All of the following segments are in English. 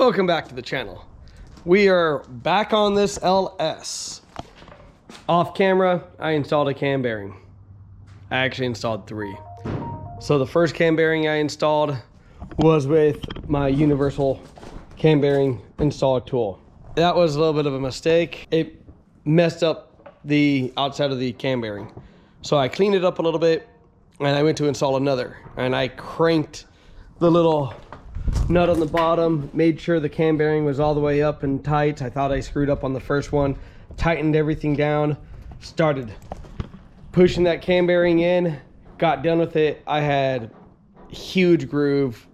Welcome back to the channel. We are back on this LS. Off camera, I installed a cam bearing. I actually installed 3. So the first cam bearing I installed was with my universal cam bearing installer tool. That was a little bit of a mistake. It messed up the outside of the cam bearing. So I cleaned it up a little bit and I went to install another. And I cranked the little nut on the bottom, made sure the cam bearing was all the way up and tight. I thought I screwed up on the first one, tightened everything down, started pushing that cam bearing in, got done with it. I had huge groove.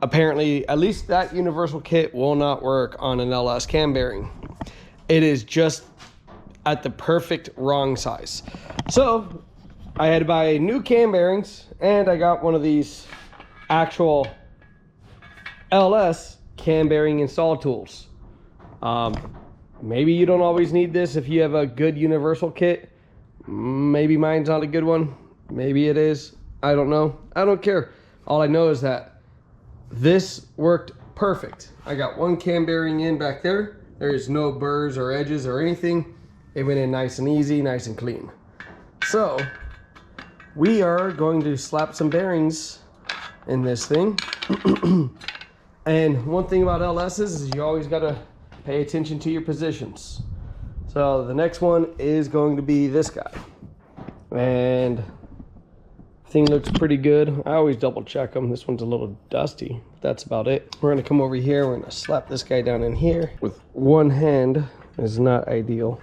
Apparently, at least that universal kit will not work on an LS cam bearing. It is just at the perfect wrong size. So I had to buy new cam bearings, and I got one of these actual LS cam bearing install tools. Maybe you don't always need this if you have a good universal kit. Maybe mine's not a good one. Maybe it is. I don't know. I don't care. All I know is that this worked perfect. I got one cam bearing in back there. There is no burrs or edges or anything. It went in nice and easy, nice and clean. So we are going to slap some bearings in this thing. And one thing about LSs is you always got to pay attention to your positions. So the next one is going to be this guy. And thing looks pretty good. I always double check them. This one's a little dusty. That's about it. We're going to come over here. We're going to slap this guy down in here. With one hand is not ideal.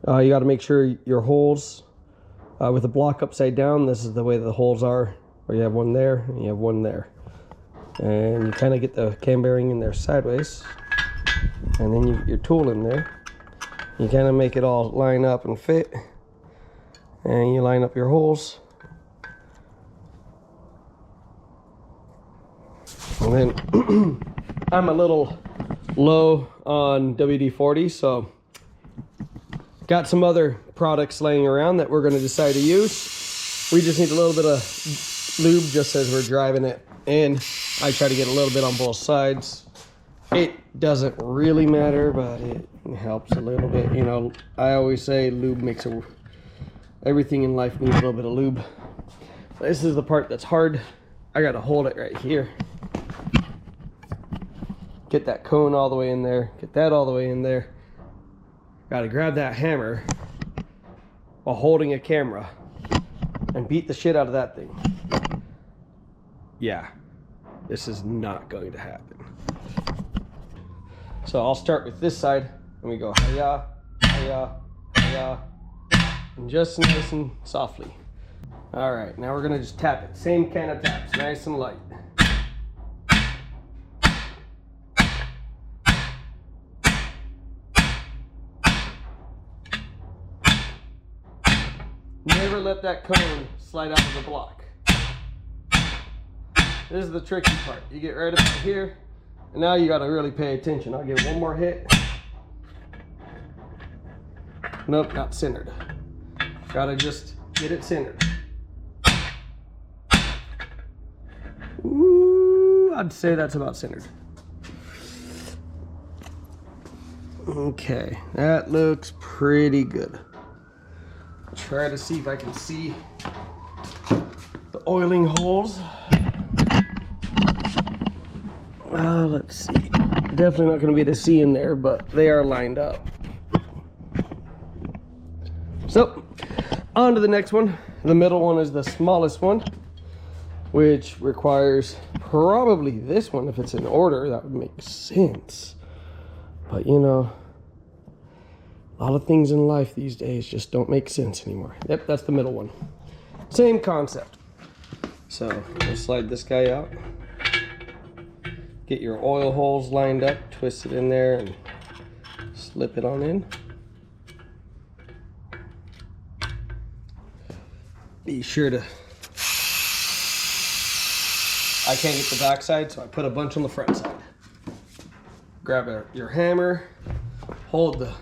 You got to make sure your holes, with the block upside down, this is the way the holes are. Where you have one there and you have one there. And you kind of get the cam bearing in there sideways. And then you get your tool in there. You kind of make it all line up and fit. And you line up your holes. And then I'm a little low on WD-40, so got some other products laying around that we're going to decide to use. We just need a little bit of lube just as we're driving it in. I try to get a little bit on both sides. It doesn't really matter, but it helps a little bit. You know, I always say lube makes everything in life needs a little bit of lube. This is the part that's hard. I got to hold it right here. Get that cone all the way in there. Get that all the way in there. Got to grab that hammer while holding a camera and beat the shit out of that thing. Yeah, this is not going to happen. So I'll start with this side and we go hi-ya, hi-ya, hi-ya, and just nice and softly. All right, now we're gonna just tap it. Same kind of taps, nice and light. Never let that cone slide out of the block. This is the tricky part. You get right up to here, and now you gotta really pay attention. I'll give one more hit. Nope, not centered. Gotta just get it centered. Ooh, I'd say that's about centered. Okay, that looks pretty good. Try to see if I can see the oiling holes. Let's see. Definitely not going to be able to see in there, but they are lined up. So, on to the next one. The middle one is the smallest one, which requires probably this one. If it's in order, that would make sense. But you know, a lot of things in life these days just don't make sense anymore. Yep, that's the middle one. Same concept. So, we'll slide this guy out. Get your oil holes lined up, twist it in there, and slip it on in. Be sure to... I can't get the back side, so I put a bunch on the front side. Grab your hammer, hold the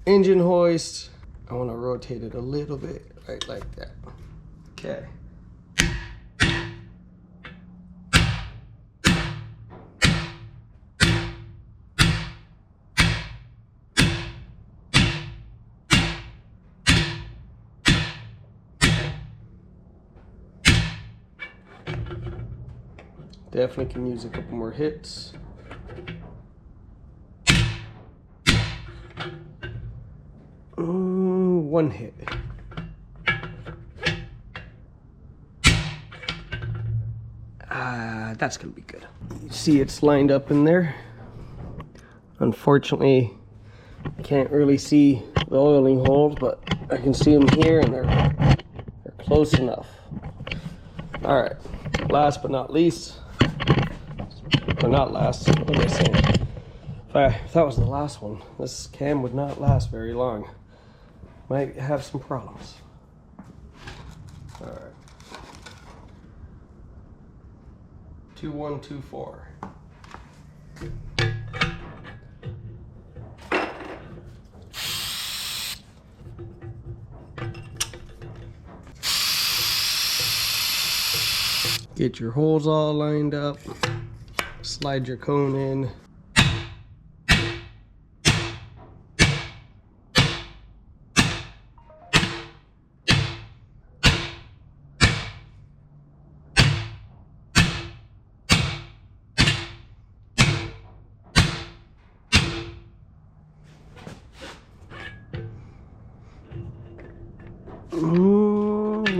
engine hoist. I want to rotate it a little bit, right like that. Okay. Definitely can use a couple more hits. One hit. That's gonna be good. You see it's lined up in there. Unfortunately, I can't really see the oiling holes, but I can see them here and they're close enough. All right, last but not least, or not last, what am I saying? If that was the last one, this cam would not last very long. Might have some problems. All right. 2124. Get your holes all lined up. Slide your cone in.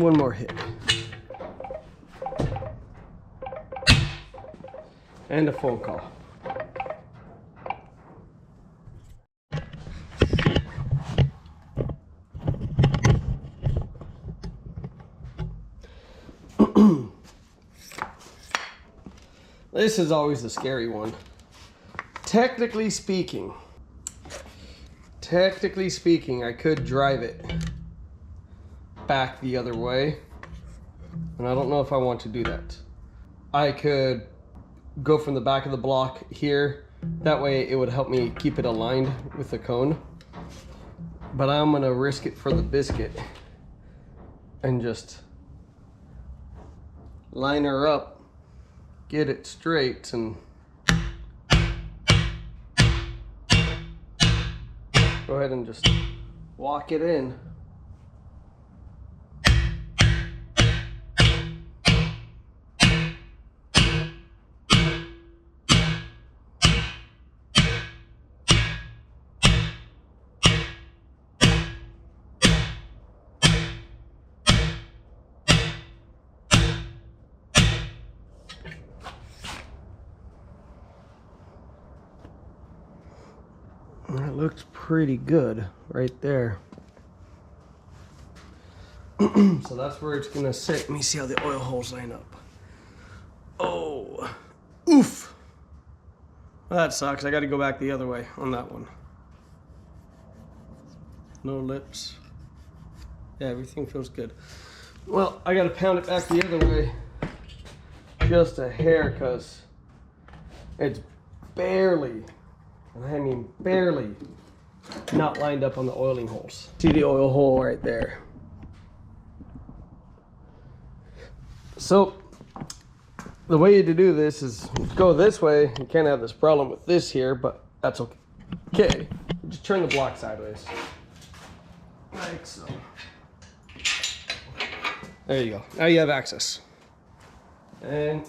One more hit. And a phone call. This is always the scary one. Technically speaking, I could drive it back the other way, and I don't know if I want to do that. I could go from the back of the block here, that way it would help me keep it aligned with the cone, but I'm gonna risk it for the biscuit and just line her up, get it straight, and go ahead and just walk it in. That looks pretty good right there. So that's where it's gonna sit. Let me see how the oil holes line up. Oh, oof. Well, that sucks. I gotta go back the other way on that one. No lips. Yeah, everything feels good. Well, I gotta pound it back the other way just a hair, because it's barely, and I mean barely, not lined up on the oiling holes. See the oil hole right there. So the way to do this is go this way. You can't have this problem with this here, but that's okay. Okay, just turn the block sideways, like so. There you go. Now you have access. And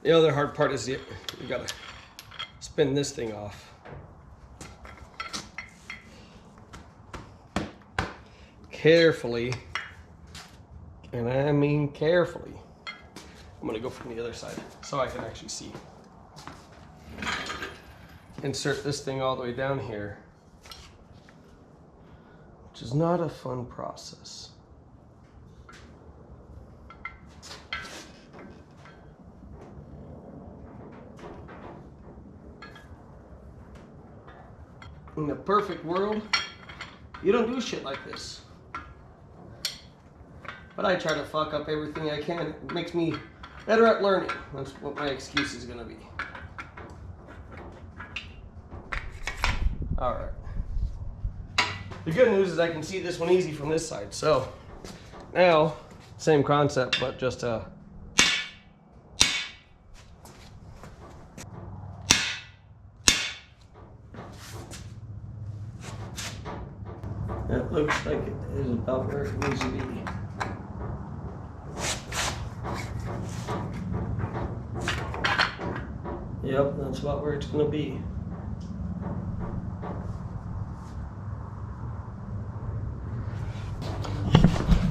the other hard part is you gotta spin this thing off. Carefully, and I mean carefully. I'm gonna go from the other side so I can actually see. Insert this thing all the way down here, which is not a fun process. In the perfect world, you don't do shit like this. But I try to fuck up everything I can. It makes me better at learning. That's what my excuse is gonna be. All right. The good news is I can see this one easy from this side. So now, same concept, but just that looks like it is about where it needs to be. Yep, that's about where it's gonna be.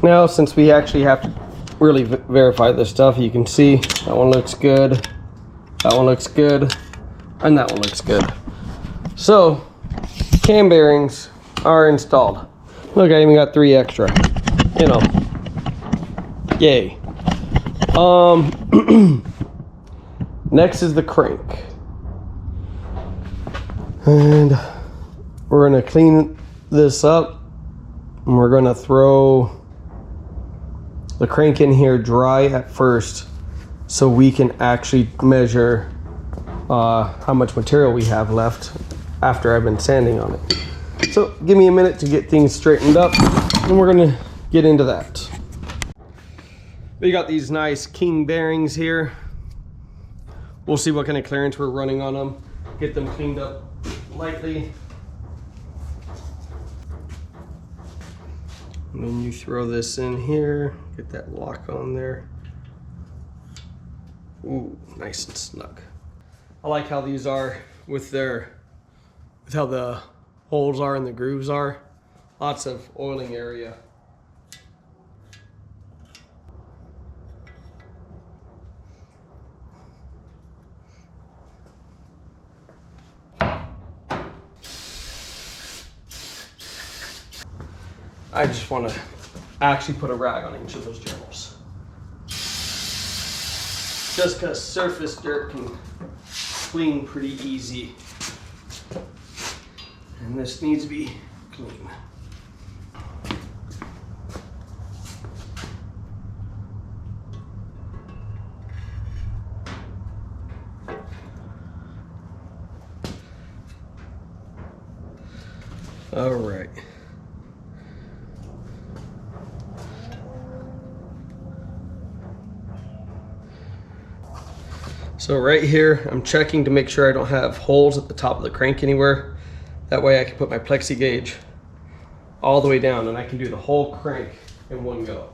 Now, since we actually have to really verify this stuff, you can see that one looks good, that one looks good, and that one looks good. So, cam bearings are installed. Look, I even got 3 extra. You know, yay. Next is the crank. And we're gonna clean this up, and we're gonna throw the crank in here dry at first so we can actually measure how much material we have left after I've been sanding on it. So give me a minute to get things straightened up, and we're gonna get into that. We got these nice king bearings here. We'll see what kind of clearance we're running on them. Get them cleaned up lightly. And then you throw this in here, get that lock on there. Ooh, nice and snug. I like how these are with how the holes are and the grooves are. Lots of oiling area. I just want to actually put a rag on each of those journals. Just because surface dirt can clean pretty easy. And this needs to be clean. All right. So right here, I'm checking to make sure I don't have holes at the top of the crank anywhere. That way I can put my plexi gauge all the way down and I can do the whole crank in one go.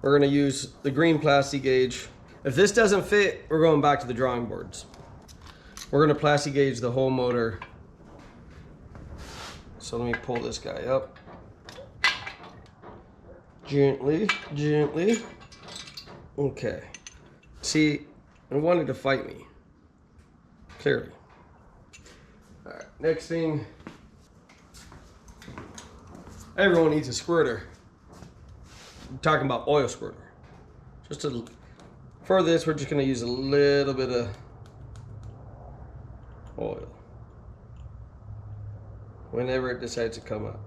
We're gonna use the green plasti gauge. If this doesn't fit, we're going back to the drawing boards. We're gonna plasti gauge the whole motor. So let me pull this guy up. Gently, gently. Okay. See, it wanted to fight me. Clearly. All right, next thing. Everyone needs a squirter. I'm talking about oil squirter. For this, we're just gonna use a little bit of oil. Whenever it decides to come up.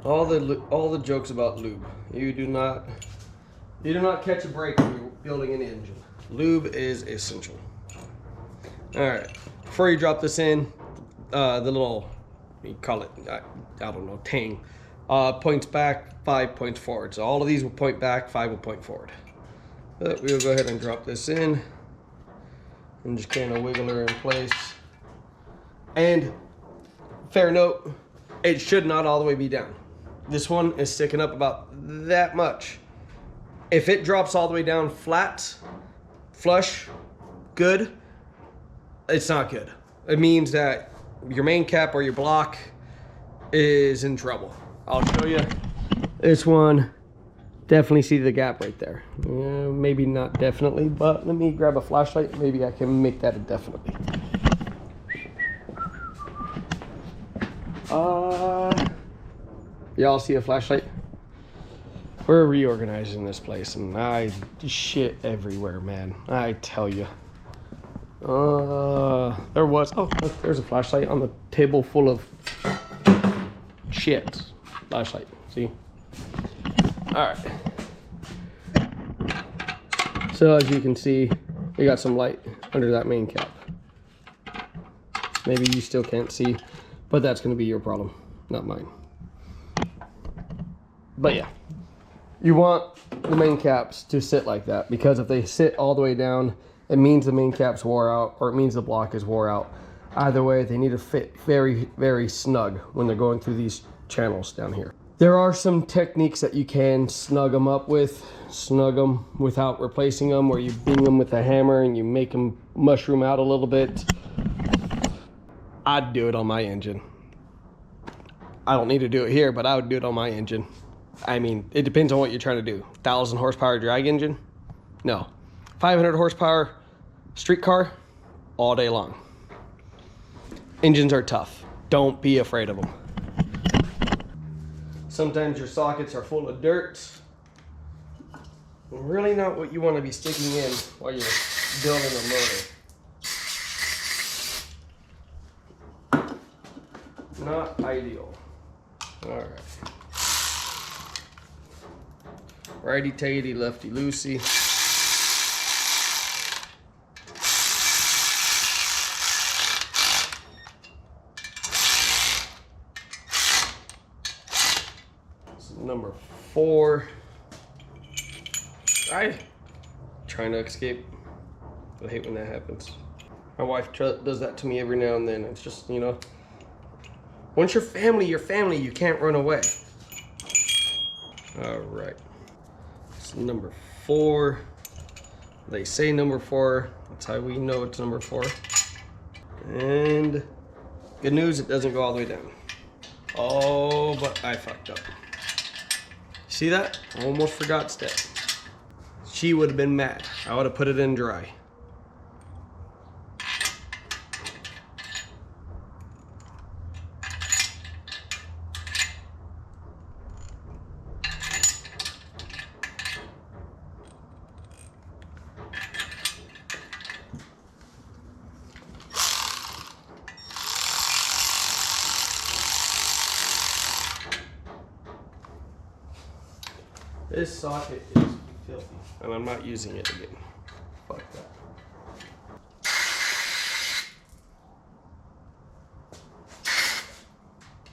All the jokes about lube. You do not catch a break when you're building an engine. Lube is essential. All right, before you drop this in, the little, you call it, I don't know, tang, points back, 5 points forward. So all of these will point back, 5 will point forward. But we'll go ahead and drop this in and just kind of wiggle her in place. And fair note, it should not all the way be down. This one is sticking up about that much. If it drops all the way down flat, flush, good, it's not good. It means that your main cap or your block is in trouble. I'll show you. This one, definitely see the gap right there. Maybe not definitely, but let me grab a flashlight. Maybe I can make that a definitely. Y'all see a flashlight? We're reorganizing this place and I shit everywhere, man. I tell you. There was, oh, look, there's a flashlight on the table full of shit. Flashlight, see? All right. So as you can see, we got some light under that main cap. Maybe you still can't see, but that's gonna be your problem, not mine. But yeah, you want the main caps to sit like that, because if they sit all the way down, it means the main cap's wore out, or it means the block is wore out. Either way, they need to fit very, very snug when they're going through these channels down here. There are some techniques that you can snug them up with, snug them without replacing them, where you bing them with a hammer and you make them mushroom out a little bit. I'd do it on my engine. I don't need to do it here, but I would do it on my engine. I mean, it depends on what you're trying to do. 1,000 horsepower drag engine? No. 500 horsepower street car? All day long. Engines are tough. Don't be afraid of them. Sometimes your sockets are full of dirt. Really not what you want to be sticking in while you're building a motor. Not ideal. All right. Righty-tighty, lefty-loosey. Number 4. I'm trying to escape. I hate when that happens. My wife does that to me every now and then. It's just, you know, once you're family, you can't run away. All right. It's number 4. They say number 4. That's how we know it's number 4. And good news, it doesn't go all the way down. Oh, but I fucked up. See that? Almost forgot step. She would have been mad. I would have put it in dry. This socket is filthy, and I'm not using it again. Fuck that.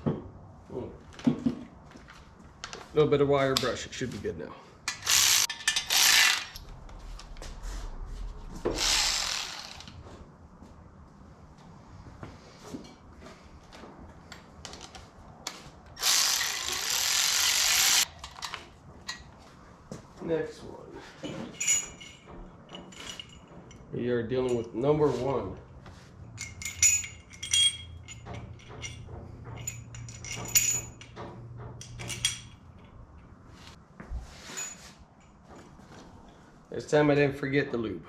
A little bit of wire brush, it should be good now. Next one. We are dealing with number 1. This time I didn't forget the lube.